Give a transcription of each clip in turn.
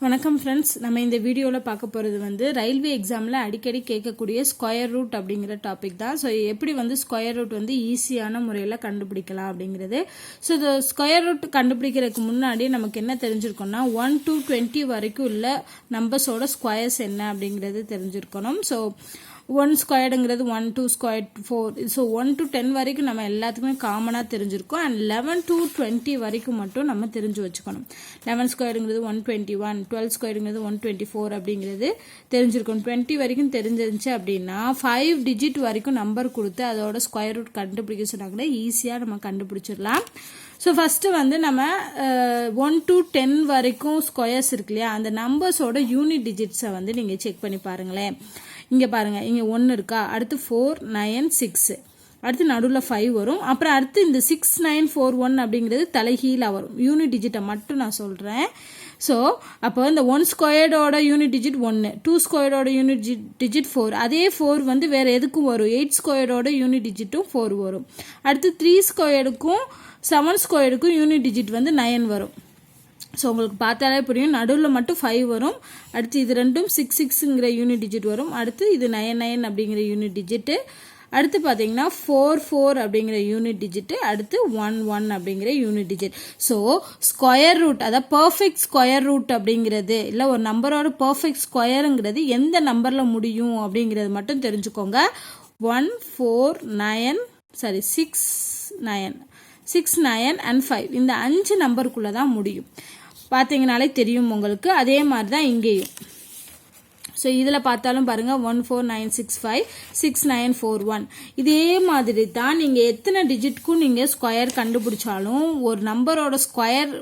வணக்கம் ஃப்ரெண்ட்ஸ், நம்ம இந்த வீடியோவில் பார்க்க போகிறது வந்து ரயில்வே எக்ஸாமில் அடிக்கடி கேட்கக்கூடிய ஸ்கொயர் ரூட் அப்படிங்கிற டாபிக் தான். ஸோ எப்படி வந்து ஸ்கொயர் ரூட் வந்து ஈஸியான முறையில் கண்டுபிடிக்கலாம் அப்படிங்கிறது. ஸோ இந்த ஸ்கொயர் ரூட் கண்டுபிடிக்கிறதுக்கு முன்னாடி நமக்கு என்ன தெரிஞ்சிருக்கோம்னா 1 to 20 வரைக்கும் உள்ள நம்பர்ஸோட ஸ்கொயர்ஸ் என்ன அப்படிங்கிறது தெரிஞ்சிருக்கணும். So 1 ஸ்கொயர்டுங்கிறது 1 2 square 4. ஸோ 1 to 10 வரைக்கும் நம்ம எல்லாத்துக்குமே காமனாக தெரிஞ்சிருக்கோம். அண்ட் 11 to 20 வரைக்கும் மட்டும் நம்ம தெரிஞ்சு வச்சுக்கணும். 11 ஸ்கொயருங்கிறது 121, 12 ஸ்கொயருங்கிறது 124 அப்படிங்கிறது தெரிஞ்சிருக்கணும். 20 வரைக்கும் தெரிஞ்சிருந்துச்சு அப்படின்னா 5 டிஜிட் வரைக்கும் நம்பர் கொடுத்து அதோட ஸ்கொயர் ரூட் கண்டுபிடிக்க சொன்னாங்கன்னா ஈஸியாக நம்ம கண்டுபிடிச்சிடலாம். ஸோ ஃபஸ்ட்டு வந்து நம்ம 1 to 10 வரைக்கும் ஸ்கொயர்ஸ் இருக்கு இல்லையா, அந்த நம்பர்ஸோட யூனிட் டிஜிட்ஸை வந்து நீங்கள் செக் பண்ணி பாருங்களேன். இங்கே பாருங்கள், இங்கே 1 இருக்கா, அடுத்து 4 9 6, அடுத்து நடுவில் 5 வரும். அப்புறம் அடுத்து இந்த 6 9 4 1 அப்படிங்கிறது தலைகீழாக வரும். யூனிட் டிஜிட்டை மட்டும் நான் சொல்கிறேன். ஸோ அப்போ இந்த 1 ஸ்கொயர்டோட யூனிட் டிஜிட் 1, 2 ஸ்கொயர்டோட யூனிட் டிஜிட் 4, அதே 4 வந்து வேறு எதுக்கும் வரும். 8 ஸ்கொயர்டோட யூனிட் டிஜிட்டும் 4 வரும். அடுத்து 3 ஸ்கொயருக்கும் 7 ஸ்கொயருக்கும் யூனிட் டிஜிட் வந்து 9 வரும். ஸோ உங்களுக்கு பார்த்தாலே புரியும், நடுவில் மட்டும் 5 வரும். அடுத்து இது ரெண்டும் 6 6ங்கிற யூனிட் டிஜிட் வரும். அடுத்து இது 9 9 அப்படிங்கிற யூனிட் டிஜிட்டு. அடுத்து பார்த்தீங்கன்னா 4 4 அப்படிங்கிற யூனிட் டிஜிட்டு. அடுத்து 1 1 அப்படிங்கிற unit digit. So square root, அதாவது பர்ஃபெக்ட் ஸ்கொயர் ரூட் அப்படிங்கிறது, இல்லை ஒரு நம்பரோட பர்ஃபெக்ட் ஸ்கொயருங்கிறது எந்த நம்பரில் முடியும் அப்படிங்கிறது மட்டும் தெரிஞ்சுக்கோங்க. 1 4 9 6 9 6 9 and 5 இந்த 5 நம்பருக்குள்ளே தான் முடியும். பார்த்தீங்கனாலே தெரியும் உங்களுக்கு. அதே மாதிரி தான் இங்கேயும். ஸோ இதில் பார்த்தாலும் பாருங்கள் 1 4 9 6 5 6 9 4 1. இதே மாதிரி தான் நீங்கள் எத்தனை டிஜிட்க்கும் நீங்கள் ஸ்கொயர் கண்டுபிடிச்சாலும் ஒரு நம்பரோட ஸ்கொயர்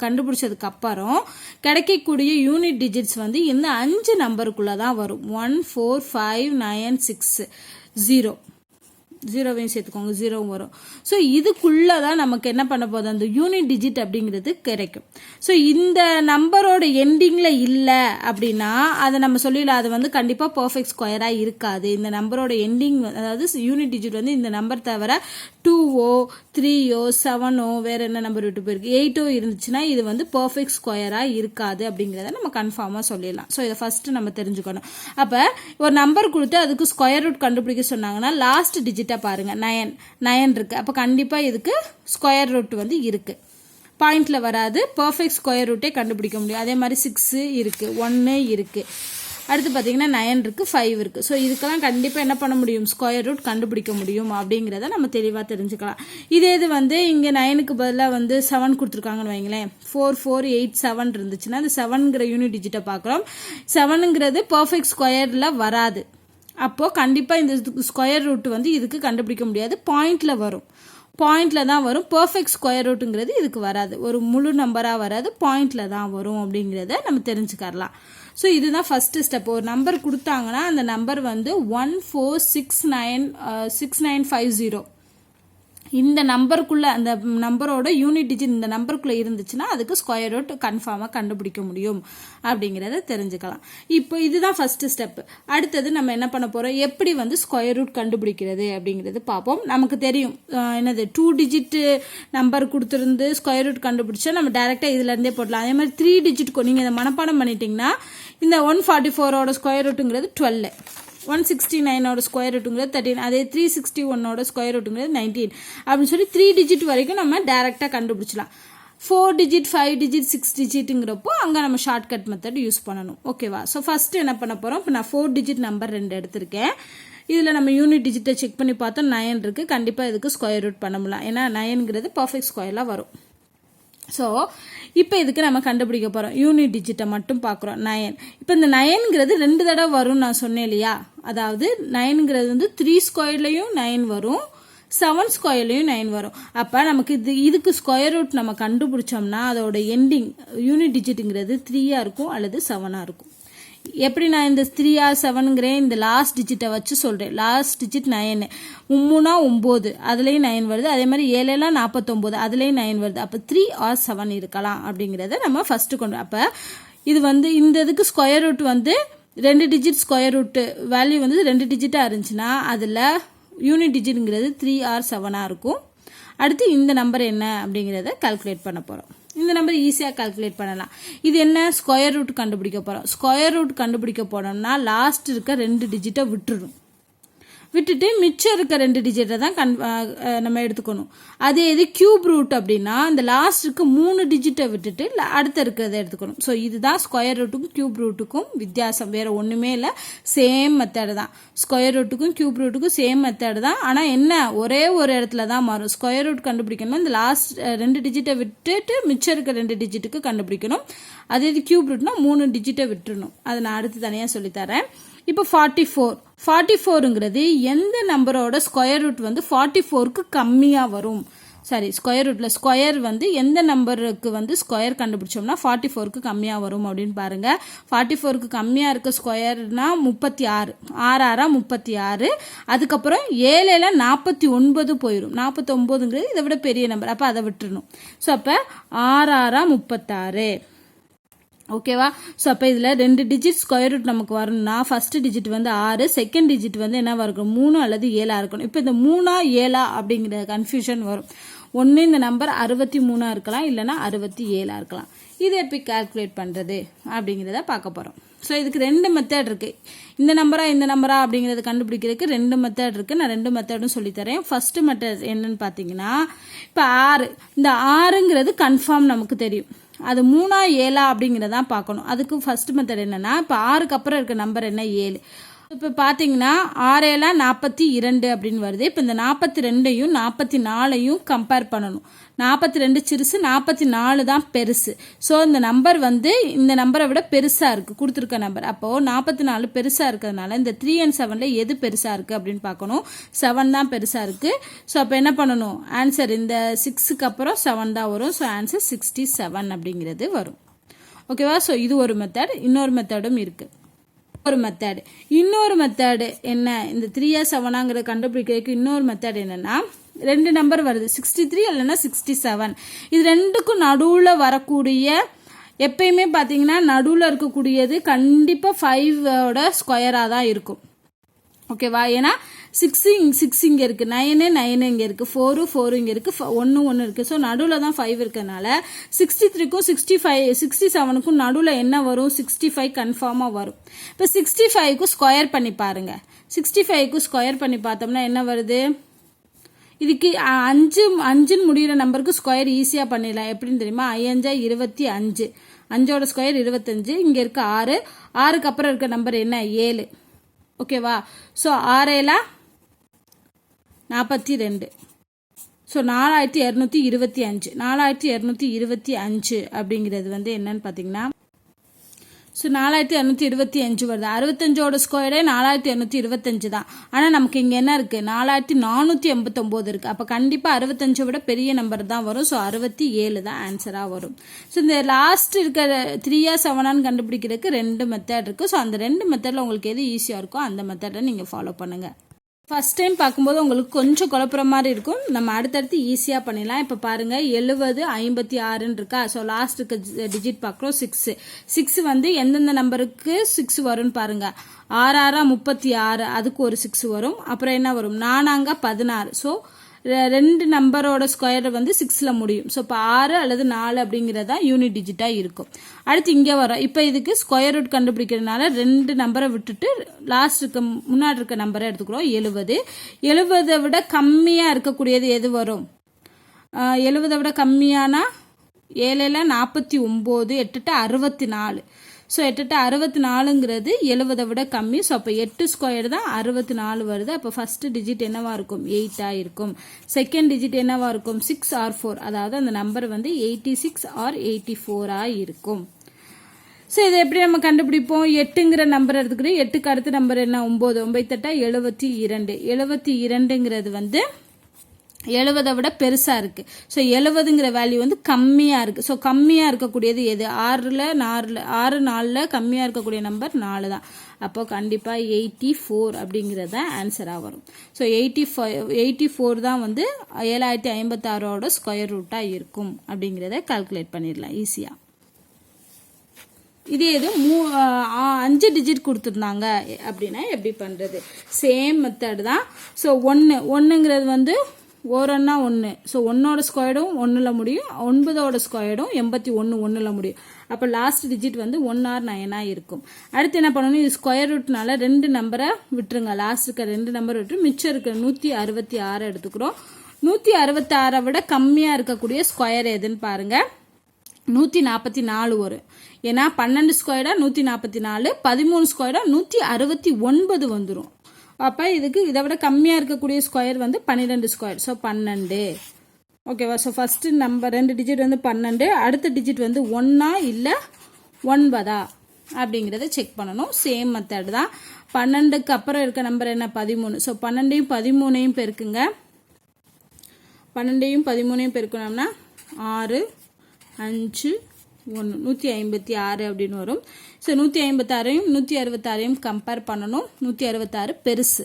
கண்டுபிடிச்சதுக்கு அப்புறம் கிடைக்கக்கூடிய யூனிட் டிஜிட்ஸ் வந்து இந்த 5 நம்பருக்குள்ளே தான் வரும். 1 4 5 9 6 0, 0வையும் சேர்த்துக்கோங்க, 0 வரும். ஸோ இதுக்குள்ளே தான் நமக்கு என்ன பண்ண போகுது, அந்த யூனிட் டிஜிட் அப்படிங்கிறது கிடைக்கும். ஸோ இந்த நம்பரோட எண்டிங்கில் இல்லை அப்படின்னா அதை நம்ம சொல்லிடலாம், அது வந்து கண்டிப்பாக பர்ஃபெக்ட் ஸ்கொயராக இருக்காது. இந்த நம்பரோட எண்டிங், அதாவது யூனிட் டிஜிட் வந்து இந்த நம்பர் தவிர 2ஓ 3ஓ 7ஓ வேறு என்ன நம்பர் விட்டு போயிருக்கு 8ஓ இருந்துச்சுன்னா இது வந்து பர்ஃபெக்ட் ஸ்கொயராக இருக்காது அப்படிங்கிறத நம்ம கன்ஃபார்மாக சொல்லிடலாம். ஸோ இதை ஃபஸ்ட்டு நம்ம தெரிஞ்சுக்கணும். அப்போ ஒரு நம்பர் கொடுத்து அதுக்கு ஸ்கொயர் ரூட் கண்டுபிடிக்க சொன்னாங்கன்னா லாஸ்ட் டிஜிட்டை பாருங்க, 9 இருக்கு. அப்போ கண்டிப்பாக இதுக்கு ஸ்கொயர் ரூட் வந்து இருக்கு, பாயிண்ட்ல வராது. பர்ஃபெக்ட் ஸ்கொயர் ரூட்டே கண்டுபிடிக்க முடியும். அதே மாதிரி 6 இருக்கு, 1 இருக்கு, அடுத்து பார்த்தீங்கன்னா 9 இருக்கு, 5 இருக்கு. ஸோ இதுக்கெல்லாம் கண்டிப்பாக என்ன பண்ண முடியும், ஸ்கொயர் ரூட் கண்டுபிடிக்க முடியும் அப்படிங்கிறத நம்ம தெளிவாக தெரிஞ்சுக்கலாம். இதே இது வந்து இங்கே 9க்கு பதிலாக வந்து 7 கொடுத்துருக்காங்கன்னு வைங்களேன். 4 4 8 7 இருந்துச்சுன்னா அந்த 7ங்கிற யூனிட் டிஜிட்டை பார்க்குறோம். 7ங்கிறது பர்ஃபெக்ட் ஸ்கொயரில் வராது. அப்போது கண்டிப்பாக இந்த ஸ்கொயர் ரூட் வந்து இதுக்கு கண்டுபிடிக்க முடியாது, பாயிண்டில் வரும். பாயிண்டில் தான் வரும். பர்ஃபெக்ட் ஸ்கொயர் ரூட்டுங்கிறது இதுக்கு வராது, ஒரு முழு நம்பராக வராது, பாயிண்டில் தான் வரும் அப்படிங்கிறத நம்ம தெரிஞ்சுக்கலாம். ஸோ இதுதான் ஃபஸ்ட்டு ஸ்டெப். ஒரு நம்பர் கொடுத்தாங்கன்னா அந்த நம்பர் வந்து 1 4 6 9 6 9 5 0 இந்த நம்பருக்குள்ளே, அந்த நம்பரோட யூனிட் டிஜிட் இந்த நம்பருக்குள்ளே இருந்துச்சுன்னா அதுக்கு ஸ்கொயர் ரூட் கன்ஃபார்மாக கண்டுபிடிக்க முடியும் அப்படிங்கிறத தெரிஞ்சுக்கலாம். இப்போ இதுதான் ஃபஸ்ட்டு ஸ்டெப்பு. அடுத்தது நம்ம என்ன பண்ண போகிறோம், எப்படி வந்து ஸ்கொயர் ரூட் கண்டுபிடிக்கிறது அப்படிங்கிறது பார்ப்போம். நமக்கு தெரியும் என்னது 2 டிஜிட் நம்பர் கொடுத்துருந்து ஸ்கொயர் ரூட் கண்டுபிடிச்சா நம்ம டேரெக்டாக இதுலேருந்தே போடலாம். அதே மாதிரி 3 டிஜிட் நீங்கள் இதை மனப்பாடம் பண்ணிட்டீங்கன்னா இந்த 144ஓட ஸ்கொயர் ரூட்டுங்கிறது 12, 169ஓட ஸ்கொயர் ரூட்டுங்கிறது 13, அதே 361ஓட ஸ்கொயர் ரூட்டுங்கிறது 19 அப்படின்னு சொல்லி 3 டிஜிட் வரைக்கும் நம்ம டேரெக்டாக கண்டுபிடிச்சலாம். 4 டிஜிட் 5 டிஜிட் 6 டிஜிட்டுங்கிறப்போ அங்கே நம்ம ஷார்ட்கட் மெத்தட் யூஸ் பண்ணணும். ஓகேவா? ஸோ ஃபஸ்ட்டு என்ன பண்ண போகிறோம், இப்போ நான் 4 டிஜிட் நம்பர் 2 எடுத்திருக்கேன். இதில் நம்ம யூனிட் டிஜிட்டை செக் பண்ணி பார்த்தோம், 9 இருக்குது. கண்டிப்பாக இதுக்கு ஸ்கொயர் ரூட் பண்ண முடியலாம், ஏன்னா 9ங்கிறது பர்ஃபெக்ட் ஸ்கொயரில் வரும். ஸோ இப்போ இதுக்கு நம்ம கண்டுபிடிக்க போகிறோம், யூனிட் டிஜிட்டை மட்டும் பார்க்குறோம் 9. இப்போ இந்த 9ங்கிறது 2 தடவை வரும்னு நான் சொன்னேன் இல்லையா, அதாவது 9ங்கிறது வந்து 3 ஸ்கொயர்லையும் 9 வரும், 7 ஸ்கொயர்லையும் 9 வரும். அப்போ நமக்கு இதுக்கு ஸ்கொயர் ரூட் நம்ம கண்டுபிடிச்சோம்னா அதோட எண்டிங் யூனிட் டிஜிட்டுங்கிறது 3ஆக இருக்கும் அல்லது 7ஆக இருக்கும். எப்படி நான் இந்த 3 7ங்கிறேன், இந்த லாஸ்ட் டிஜிட்டை வச்சு சொல்கிறேன். லாஸ்ட் டிஜிட் 9, 3 9 அதுலேயும் 9 வருது. அதே மாதிரி 7 49 அதுலேயும் 9 வருது. அப்போ 3 or 7 இருக்கலாம் அப்படிங்கிறத நம்ம ஃபஸ்ட்டு கொண்டு. அப்போ இது வந்து இந்த இதுக்கு ஸ்கொயர் ரூட் வந்து 2 டிஜிட் ஸ்கொயர் ரூட்டு வேல்யூ வந்து 2 டிஜிட்டாக இருந்துச்சுன்னா அதில் யூனிட் டிஜிட்டுங்கிறது 3 or 7ஆக இருக்கும். அடுத்து இந்த நம்பர் என்ன அப்படிங்கிறத கால்குலேட் பண்ண போகிறோம். இந்த நம்பர் ஈஸியாக கால்குலேட் பண்ணலாம். இது என்ன ஸ்கொயர் ரூட் கண்டுபிடிக்க போகிறோம். ஸ்கொயர் ரூட் கண்டுபிடிக்க போனோம்னா லாஸ்ட் இருக்க 2 டிஜிட்டை விட்டுட்டு மிச்சம் இருக்க 2 டிஜிட்டை தான் நம்ம எடுத்துக்கணும். அதே இது கியூப் ரூட் அப்படின்னா இந்த லாஸ்ட் இருக்க 3 டிஜிட்டை விட்டுட்டு அடுத்த இருக்கிறத எடுத்துக்கணும். ஸோ இதுதான் ஸ்கொயர் ரூட்டுக்கும் கியூப் ரூட்டுக்கும் வித்தியாசம், வேற ஒன்றுமே இல்லை, சேம் மெத்தடு தான். ஸ்கொயர் ரூட்டுக்கும் கியூப் ரூட்டுக்கும் சேம் மெத்தடு தான். ஆனால் என்ன, ஒரே ஒரு இடத்துல தான் மாறும். ஸ்கொயர் ரூட் கண்டுபிடிக்கணும்னா இந்த லாஸ்ட் 2 டிஜிட்டை விட்டுட்டு மிச்சம் இருக்க 2 டிஜிட்டுக்கு கண்டுபிடிக்கணும். அதே இது கியூப் ரூட்னா 3 டிஜிட்டை விட்டுறணும். அதை நான் அடுத்து தனியாக சொல்லித்தரேன். இப்போ 44ங்கிறது எந்த நம்பரோட ஸ்கொயர் ரூட் வந்து 44க்கு கம்மியாக வரும். சாரி, ஸ்கொயர் ரூட்டில் ஸ்கொயர் வந்து எந்த நம்பருக்கு வந்து ஸ்கொயர் கண்டுபிடிச்சோம்னா 44க்கு கம்மியாக வரும் அப்படின்னு பாருங்க. 44க்கு கம்மியாக இருக்க ஸ்கொயர்னா 36, 6 36. அதுக்கப்புறம் 7 49 போயிடும். 49ங்கிறது இதை விட பெரிய நம்பர், அப்போ அதை விட்டுறணும். ஸோ அப்போ 6 36. ஓகேவா? ஸோ அப்போ இதில் 2 டிஜிட் ஸ்கொயர் ரூட் நமக்கு வரணும்னா ஃபர்ஸ்ட் டிஜிட் வந்து 6, செகண்ட் டிஜிட் வந்து என்னவா இருக்கும், 3 அல்லது 7 இருக்கணும். இப்போ இந்த 3 7 அப்படிங்கிற கன்ஃபியூஷன் வரும். ஒன்று இந்த நம்பர் 63 இருக்கலாம், இல்லைன்னா 67 இருக்கலாம். இது எப்படி கால்குலேட் பண்ணுறது அப்படிங்கிறத பார்க்க போகிறோம். ஸோ இதுக்கு 2 மெத்தட் இருக்குது. இந்த நம்பரா அப்படிங்கிறத கண்டுபிடிக்கிறதுக்கு 2 மெத்தட் இருக்குது. நான் 2 மெத்தடும் சொல்லித்தரேன். ஃபர்ஸ்ட் மெத்தட் என்னன்னு பார்த்தீங்கன்னா, இப்போ 6, இந்த 6ங்கிறது கன்ஃபார்ம் நமக்கு தெரியும். அது 3 7 அப்படிங்கிறதான் பார்க்கணும். அதுக்கு ஃபர்ஸ்ட் மெத்தட் என்னன்னா, இப்போ 6க்கு அப்புறம் இருக்க நம்பர் என்ன, 7. இப்போ பார்த்தீங்கன்னா 6 7 42 அப்படின்னு வருது. இப்போ இந்த 42யும் 44யும் கம்பேர் பண்ணணும். 42 சிறுசு, 44 தான் பெருசு. ஸோ இந்த நம்பர் வந்து இந்த நம்பரை விட பெருசாக இருக்குது கொடுத்துருக்க நம்பர். அப்போது 44 பெருசாக இருக்கிறதுனால இந்த 3 and 7ல் எது பெருசாக இருக்குது அப்படின்னு பார்க்கணும். 7 தான் பெருசாக இருக்குது. ஸோ அப்போ என்ன பண்ணணும், ஆன்சர் இந்த 6க்கு அப்புறம் 7 தான் வரும். ஸோ ஆன்சர் 67 அப்படிங்கிறது வரும். ஓகேவா? ஸோ இது ஒரு மெத்தட். இன்னொரு மெத்தடும் இருக்குது. இன்னொரு மெத்தடு என்ன, இந்த 3 7ங்கிறத கண்டுபிடிக்கிறதுக்கு இன்னொரு மெத்தட் என்னன்னா, 2 நம்பர் வருது, 63 இல்லைன்னா 67. இது ரெண்டுக்கும் நடுவில் வரக்கூடிய, எப்பயுமே பார்த்தீங்கன்னா நடுவில் இருக்கக்கூடியது கண்டிப்பாக 5ஓட ஸ்கொயராக தான் இருக்கும். ஓகேவா? ஏன்னா 6 இங்கே இருக்குது, 9 இங்கே இருக்குது, 4 இங்கே இருக்குது, 1 இருக்குது. ஸோ நடுவில் தான் 5 இருக்கிறதுனால 63க்கும் 67க்கும் நடுவில் என்ன வரும், 65 கன்ஃபார்மாக வரும். இப்போ 65க்கு ஸ்கொயர் பண்ணி பாருங்க. 65க்கு ஸ்கொயர் பண்ணி பார்த்தோம்னா என்ன வருது, இதுக்கு 5 முடிகிற நம்பருக்கு ஸ்கொயர் ஈஸியாக பண்ணிடலாம். எப்படின்னு தெரியுமா, 5 25, 5ஓட ஸ்கொயர் 25. இங்கே இருக்க 6, 6க்கு அப்புறம் இருக்க நம்பர் என்ன, 7. ஓகேவா? ஸோ 6 7 42. ஸோ 4225. 4225 அப்படிங்கிறது வந்து என்னன்னு பார்த்தீங்கன்னா, ஸோ 4225 வருது. 65ஓட ஸ்கொயரே 4225 தான். ஆனால் நமக்கு இங்கே என்ன இருக்குது, 4489 இருக்குது. அப்போ கண்டிப்பாக 65 விட பெரிய நம்பர் தான் வரும். ஸோ 67 தான் ஆன்சராக வரும். ஸோ இந்த லாஸ்ட் இருக்கிற 3 7 கண்டுபிடிக்கிறதுக்கு 2 மெத்தட் இருக்குது. ஸோ அந்த 2 மெத்தடில் உங்களுக்கு எது ஈஸியாக இருக்கோ அந்த மெத்தடை நீங்கள் ஃபாலோ பண்ணுங்கள். ஃபர்ஸ்ட் டைம் பார்க்கும்போது உங்களுக்கு கொஞ்சம் குழப்புற மாதிரி இருக்கும். நம்ம அடுத்தடுத்து ஈஸியாக பண்ணிடலாம். இப்போ பாருங்கள், 70 56 இருக்கா. ஸோ லாஸ்ட்டுக்கு டிஜிட் பார்க்குறோம், 6 வந்து எந்தெந்த நம்பருக்கு 6 வரும்னு பாருங்கள். 6 36, அதுக்கு ஒரு 6 வரும். அப்புறம் என்ன வரும், 4 16. ஸோ 2 நம்பரோட ஸ்கொயர் வந்து 6ல் முடியும். ஸோ இப்போ 6 அல்லது 4 அப்படிங்கிறதா யூனிட் டிஜிட்டாக இருக்கும். அடுத்து இங்கே வரும். இப்போ இதுக்கு ஸ்கொயர் ரூட் கண்டுபிடிக்கிறதுனால 2 நம்பரை விட்டுட்டு லாஸ்ட்டுக்கு முன்னாடி இருக்க நம்பரை எடுத்துக்கிறோம், 70. 70 விட கம்மியாக இருக்கக்கூடியது எது வரும், 70 விட கம்மியானா 7 49, 8 64. ஸோ 8 64ங்கிறது 70 விட கம்மி. ஸோ அப்போ 8 ஸ்கொயர் தான் 64 வருது. அப்போ ஃபர்ஸ்ட் டிஜிட் என்னவா இருக்கும், 8 இருக்கும். செகண்ட் டிஜிட் என்னவா இருக்கும், 6 or 4. அதாவது அந்த நம்பர் வந்து 86 or 84 இருக்கும். ஸோ இதை எப்படி நம்ம கண்டுபிடிப்போம், 8ங்கிற நம்பர் எடுத்துக்கிறோம். 8க்கு அடுத்த நம்பர் என்ன, 9. 9 72. 72ங்கிறது வந்து 70 விட பெருசாக இருக்குது. ஸோ 70ங்கிற வேல்யூ வந்து கம்மியாக இருக்குது. ஸோ கம்மியாக இருக்கக்கூடியது எது, 6 4ல் கம்மியாக இருக்கக்கூடிய நம்பர் 4 தான். அப்போ கண்டிப்பாக 84 அப்படிங்கிறது தான் ஆன்சராக வரும். ஸோ 84 தான் வந்து 7056ஓட ஸ்கொயர் ரூட்டாக இருக்கும் அப்படிங்கிறத கால்குலேட் பண்ணிடலாம் ஈஸியாக. இதே இது 5 டிஜிட் கொடுத்துருந்தாங்க அப்படின்னா எப்படி பண்ணுறது, சேம் மெத்தட் தான். ஸோ 1ங்கிறது வந்து ஓரன்னா 1. ஸோ 1ஓட ஸ்கொயர்டும் 1ல் முடியும், 9ஓட ஸ்கொயர்டும் 81 1ல் முடியும். அப்போ லாஸ்ட் டிஜிட் வந்து 1 ஆர் 9 இருக்கும். அடுத்து என்ன பண்ணணும், இது ஸ்கொயர் ரூட்னால 2 நம்பரை விட்டுருங்க, லாஸ்ட் இருக்க 2 நம்பர் விட்டு மிச்சம் இருக்கிற 166 எடுத்துக்கிறோம். 166 விட கம்மியாக இருக்கக்கூடிய ஸ்கொயர் எதுன்னு பாருங்க. 144 வரும். ஏன்னா 12 ஸ்கொயர்டா 144, 13 ஸ்கொயர்டா 169 வந்துடும். அப்போ இதுக்கு இதை விட கம்மியாக இருக்கக்கூடிய ஸ்கொயர் வந்து 12 ஸ்கொயர். ஸோ 12. ஓகேவா? ஸோ ஃபஸ்ட்டு நம்பர் 2 டிஜிட் வந்து 12, அடுத்த டிஜிட் வந்து 1 இல்லை 9 அப்படிங்கிறத செக் பண்ணணும். சேம் மெத்தட் தான். 12க்கு அப்புறம் இருக்க நம்பர் என்ன? 13. ஸோ 12ஐயும் 13ஐயும் பெருக்குங்க. 12ஐயும் 13ஐயும் பெருக்கணும்னா 6 5 1 156 அப்படின்னு வரும். ஸோ 156ஐயும் 166ஐயும் கம்பேர் பண்ணணும். 166 பெருசு.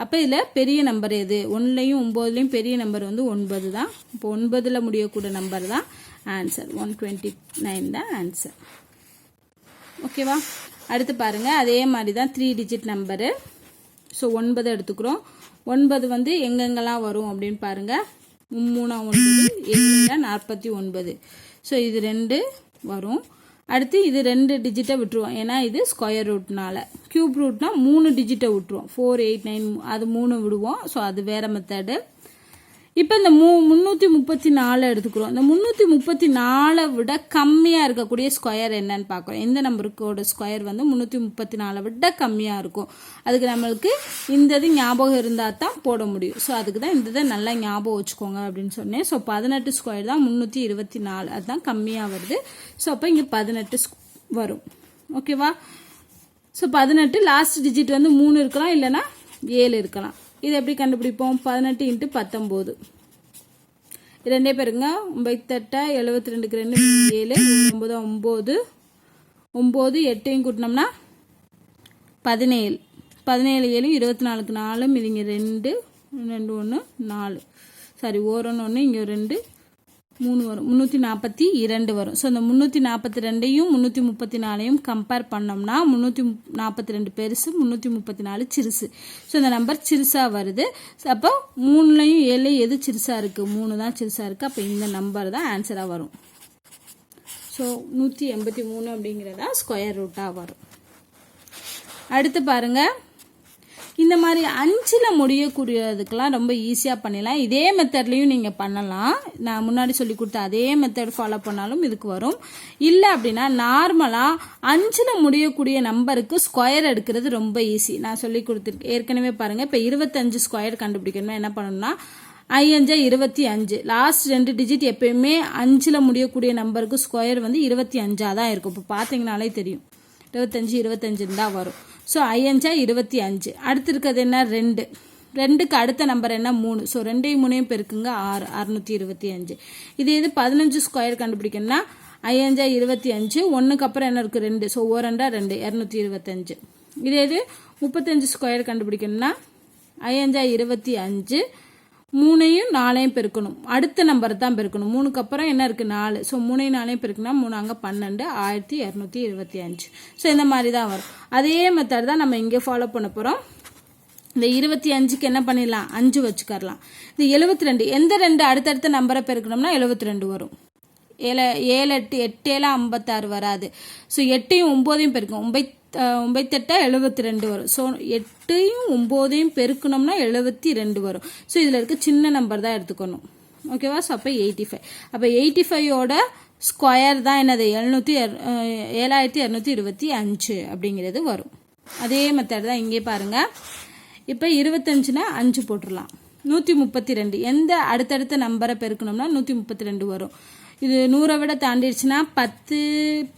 அப்போ இதில் பெரிய நம்பர் எது? 1லையும் 9லையும் பெரிய நம்பர் வந்து 9 தான். இப்போ 9ல் முடியக்கூடிய நம்பர் தான் ஆன்சர். 129 தான் ஆன்சர். ஓகேவா? அடுத்து பாருங்கள், அதே மாதிரி தான் 3 டிஜிட் நம்பரு. ஸோ 9 எடுத்துக்கிறோம். 9 வந்து எங்கெங்கெல்லாம் வரும் அப்படின்னு பாருங்கள். 3 9 7 49. ஸோ இது 2 வரும். அடுத்து இது 2 டிஜிட்டை விட்டுருவோம், ஏன்னா இது ஸ்கொயர் ரூட்னால. கியூப் ரூட்னா 3 டிஜிட்டை விட்டுருவோம். 4 8 9 அது 3 விடுவோம். ஸோ அது வேற மெத்தடு. இப்போ இந்த 334 எடுத்துக்கிறோம். இந்த 334 விட கம்மியாக இருக்கக்கூடிய ஸ்கொயர் என்னன்னு பார்க்குறோம். எந்த நம்பருக்கோட ஸ்கொயர் வந்து 334 விட கம்மியாக இருக்கும். அதுக்கு நம்மளுக்கு இந்த இது ஞாபகம் இருந்தால் தான் போட முடியும். ஸோ அதுக்கு தான் இந்த இதை நல்லா ஞாபகம் வச்சுக்கோங்க அப்படின்னு சொன்னேன். ஸோ 18 ஸ்கொயர் தான் 324, அதுதான் கம்மியாக வருது. ஸோ அப்போ இங்கே 18 வரும். ஓகேவா? ஸோ 18 லாஸ்ட் டிஜிட் வந்து 3 இருக்கலாம், இல்லைன்னா 7 இருக்கலாம். இது எப்படி கண்டுபிடிப்போம்? 18 × 19 2 பேருங்க. 98 72க்கு 2 7 9 9 9 8ஐயும் கூட்டினோம்னா 17 17 7 24க்கு 4 மிதிங்க 2 2 1 4 சாரி ஓரன்னு 1 இங்கே 2 3 வரும். 342 வரும். ஸோ இந்த 342ஐயும் 334ஐயும் கம்பேர் பண்ணோம்னா 342 பெருசு, 334 சிறுசு. ஸோ இந்த நம்பர் சிறுசாக வருது. அப்போ 3லையும் 7லையும் எது சிறுசாக இருக்குது? 3 தான் சிறுசாக இருக்குது. அப்போ இந்த நம்பர் தான் ஆன்சராக வரும். ஸோ 183 அப்படிங்கிறதா ஸ்கொயர் ரூட்டாக வரும். அடுத்து பாருங்கள், இந்த மாதிரி 5ல் முடியக்கூடியதுக்கெல்லாம் ரொம்ப ஈஸியாக பண்ணிடலாம். இதே மெத்தட்லையும் நீங்கள் பண்ணலாம். நான் முன்னாடி சொல்லி கொடுத்த அதே மெத்தட் ஃபாலோ பண்ணாலும் இதுக்கு வரும். இல்லை அப்படின்னா நார்மலாக 5ல் முடியக்கூடிய நம்பருக்கு ஸ்கொயர் எடுக்கிறது ரொம்ப ஈஸி. நான் சொல்லி கொடுத்துருக்கேன் ஏற்கனவே. பாருங்கள், இப்போ 25 ஸ்கொயர் கண்டுபிடிக்கணும்னா என்ன பண்ணணும்னா 5 25 லாஸ்ட் 2 டிஜிட் எப்பயுமே 5ல் முடியக்கூடிய நம்பருக்கு ஸ்கொயர் வந்து 25 தான் இருக்கும். இப்போ பார்த்தீங்கனாலே தெரியும் 25 25 தான் வரும். ஸோ 5 25. அடுத்து இருக்கிறது என்ன? 2. 2க்கு அடுத்த நம்பர் என்ன? 3. ஸோ 2ஐயும் 3ஐயும் பெருக்குங்க 6 625. இது 15 ஸ்கொயர் கண்டுபிடிக்கணும்னா 5 25 1க்கு அப்புறம் என்ன இருக்குது? 2. ஸோ 2 2 225. இது 35 ஸ்கொயர் கண்டுபிடிக்கணும்னா 5 25 3ஐயும் 4ஐயும் பெருக்கணும். அடுத்த நம்பர் தான் பெருக்கணும். 3க்கு அப்புறம் என்ன இருக்குது? 4. ஸோ 3ஐயும் 4ஐயும் பெருக்குனா 3 அங்கே 12 1225. ஸோ இந்த மாதிரி தான் வரும். அதே மெத்தட் தான் நம்ம இங்கே ஃபாலோ பண்ண போகிறோம். இந்த 25க்கு என்ன பண்ணிடலாம்? 5 வச்சுக்கரலாம். இந்த 72 எந்த 2 அடுத்தடுத்த நம்பரை பெருக்கணும்னா 72 வரும். 7 8 8 7 56 வராது. ஸோ 8ஐயும் 9ஐயும் பெருக்கும். 98 72 வரும். ஸோ 8ஐயும் 9ஐயும் பெருக்கணும்னா 72 வரும். ஸோ இதில் இருக்க சின்ன நம்பர் தான் எடுத்துக்கணும். ஓகேவா? ஸோ அப்போ 85. அப்போ 85ஓட ஸ்கொயர் தான் என்னது? 7225 அப்படிங்கிறது வரும். அதே மெத்தட் தான் இங்கே பாருங்கள். இப்போ 25னா 5 போட்டுடலாம். 132 எந்த அடுத்தடுத்த நம்பரை பெருக்கணும்னா 132 வரும். இது 100 விட தாண்டிடுச்சுன்னா 10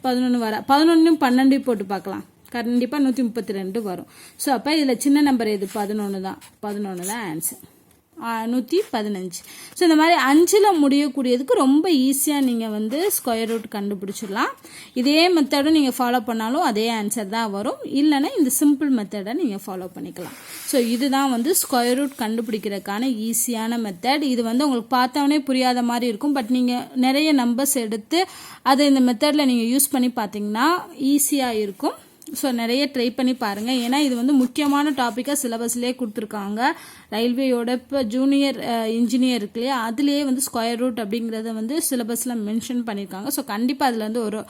11 வர 11 12 போட்டு பார்க்கலாம். கண்டிப்பாக 132 வரும். ஸோ அப்போ இதில் சின்ன நம்பர் எது? 11 தான். 11 தான் ஆன்சர். 115. ஸோ இந்த மாதிரி 5ல் முடியக்கூடியதுக்கு ரொம்ப ஈஸியாக நீங்கள் வந்து ஸ்கொயர் ரூட் கண்டுபிடிச்சிடலாம். இதே மெத்தடும் நீங்கள் ஃபாலோ பண்ணாலும் அதே ஆன்சர் தான் வரும். இல்லைன்னா இந்த சிம்பிள் மெத்தடை நீங்கள் ஃபாலோ பண்ணிக்கலாம். ஸோ இதுதான் வந்து ஸ்கொயர் ரூட் கண்டுபிடிக்கிறதுக்கான ஈஸியான மெத்தட். இது வந்து உங்களுக்கு பார்த்தவொடனே புரியாத மாதிரி இருக்கும். பட் நீங்கள் நிறைய நம்பர்ஸ் எடுத்து அதை இந்த மெத்தடில் நீங்கள் யூஸ் பண்ணி பார்த்தீங்கன்னா ஈஸியாக இருக்கும். ஸோ நிறைய ட்ரை பண்ணி பாருங்கள். ஏன்னா இது வந்து முக்கியமான டாப்பிக்காக சிலபஸ்லேயே கொடுத்துருக்காங்க. ரயில்வேயோட இப்போ ஜூனியர் இன்ஜினியர் இருக்கு இல்லையா, அதுலேயே வந்து ஸ்கொயர் ரூட் அப்படிங்கிறத வந்து சிலபஸில் மென்ஷன் பண்ணியிருக்காங்க. ஸோ கண்டிப்பாக அதில் வந்து ஒரு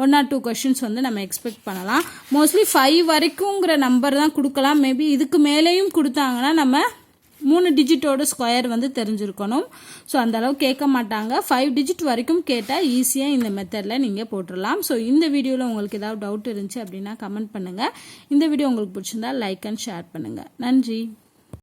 1 or 2 கொஷின்ஸ் வந்து நம்ம எக்ஸ்பெக்ட் பண்ணலாம். மோஸ்ட்லி 5 வரைக்குங்கிற நம்பர் தான் கொடுக்கலாம். மேபி இதுக்கு மேலேயும் கொடுத்தாங்கன்னா நம்ம 3 டிஜிட்டோட ஸ்கொயர் வந்து தெரிஞ்சிருக்கணும். ஸோ அந்த அளவு கேட்க மாட்டாங்க. 5 டிஜிட் வரைக்கும் கேட்டால் ஈஸியாக இந்த மெத்தடில் நீங்கள் போட்டுடலாம். ஸோ இந்த வீடியோவில் உங்களுக்கு ஏதாவது டவுட் இருந்துச்சு அப்படின்னா கமெண்ட் பண்ணுங்கள். இந்த வீடியோ உங்களுக்கு பிடிச்சிருந்தா லைக் அண்ட் ஷேர் பண்ணுங்கள். நன்றி.